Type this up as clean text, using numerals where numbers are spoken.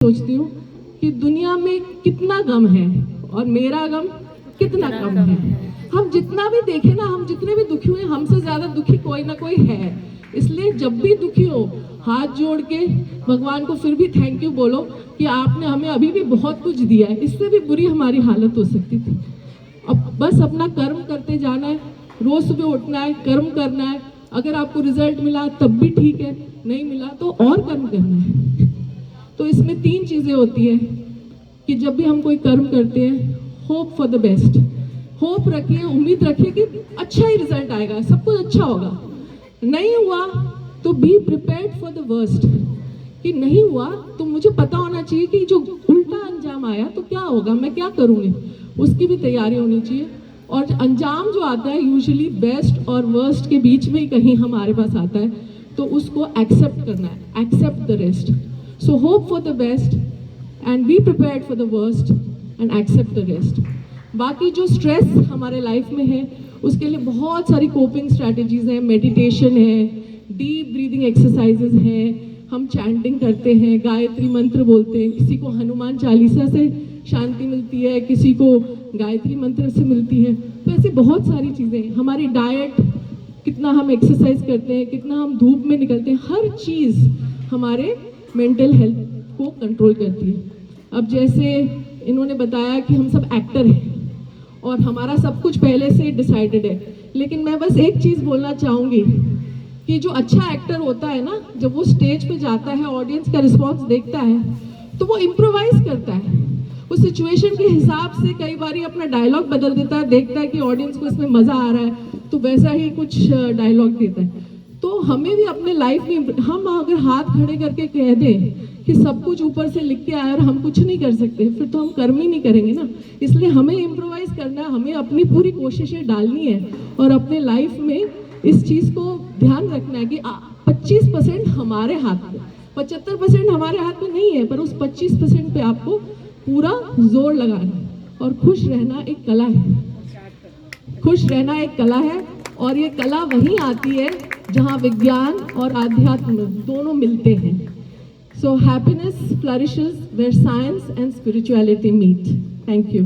सोचती हूँ कि दुनिया में कितना गम है और मेरा गम कितना कम है। हम जितना भी देखें ना, हम जितने भी दुखी हुए, हमसे ज्यादा दुखी कोई ना कोई है। इसलिए जब भी दुखी हो, हाथ जोड़ के भगवान को फिर भी थैंक यू बोलो कि आपने हमें अभी भी बहुत कुछ दिया है। इससे भी बुरी हमारी हालत हो सकती थी। अब बस अपना कर्म करते जाना है, रोज सुबह उठना है, कर्म करना है। अगर आपको रिजल्ट मिला तब भी ठीक है, नहीं मिला तो और कर्म करना है। तो इसमें 3 चीजें होती है कि जब भी हम कोई कर्म करते हैं, hope for the best, hope रखिए, उम्मीद रखिए कि अच्छा ही रिजल्ट आएगा, सब कुछ अच्छा होगा। नहीं हुआ तो be prepared for the worst, कि नहीं हुआ तो मुझे पता होना चाहिए कि जो उल्टा अंजाम आया तो क्या होगा, मैं क्या करूँगी, उसकी भी तैयारी होनी चाहिए। और अंजाम जो आता है यूजुअली बेस्ट और वर्स्ट के बीच में ही कहीं हमारे पास आता है, तो उसको एक्सेप्ट करना है, accept the rest. So hope for the best and be prepared for the worst and accept the rest. बाकी जो स्ट्रेस हमारे लाइफ में है उसके लिए बहुत सारी कोपिंग स्ट्रैटेजीज हैं, मेडिटेशन है, डीप ब्रीदिंग एक्सरसाइजेज हैं, हम चैंटिंग करते हैं, गायत्री मंत्र बोलते हैं, किसी को हनुमान चालीसा से शांति मिलती है, किसी को गायत्री मंत्र से मिलती है। तो ऐसी बहुत सारी चीज़ें, हमारी डाइट, कितना हम एक्सरसाइज करते हैं, कितना हम धूप में निकलते हैं, हर चीज़ हमारे मेंटल हेल्थ को कंट्रोल करती है। अब जैसे इन्होंने बताया कि हम सब एक्टर हैं और हमारा सब कुछ पहले से डिसाइडेड है, लेकिन मैं बस एक चीज़ बोलना चाहूँगी कि जो अच्छा एक्टर होता है ना, जब वो स्टेज पे जाता है, ऑडियंस का रिस्पॉन्स देखता है तो वो इम्प्रोवाइज करता है, उस सिचुएशन के हिसाब से कई बार अपना डायलॉग बदल देता है, देखता है कि ऑडियंस को इसमें मज़ा आ रहा है तो वैसा ही कुछ डायलॉग देता है। तो हमें भी अपने लाइफ में, हम अगर हाथ खड़े करके कह दें कि सब कुछ ऊपर से लिख के आया और हम कुछ नहीं कर सकते, फिर तो हम कर्म ही नहीं करेंगे ना। इसलिए हमें इम्प्रोवाइज करना है, हमें अपनी पूरी कोशिशें डालनी है और अपने लाइफ में इस चीज़ को ध्यान रखना है कि 25% हमारे हाथ में, 75% हमारे हाथ में नहीं है, पर उस 25% पे आपको पूरा जोर लगाना है। और खुश रहना एक कला है, खुश रहना एक कला है, और ये कला वहीं आती है जहाँ विज्ञान और आध्यात्म दोनों मिलते हैं। So happiness flourishes where science and spirituality meet. Thank you.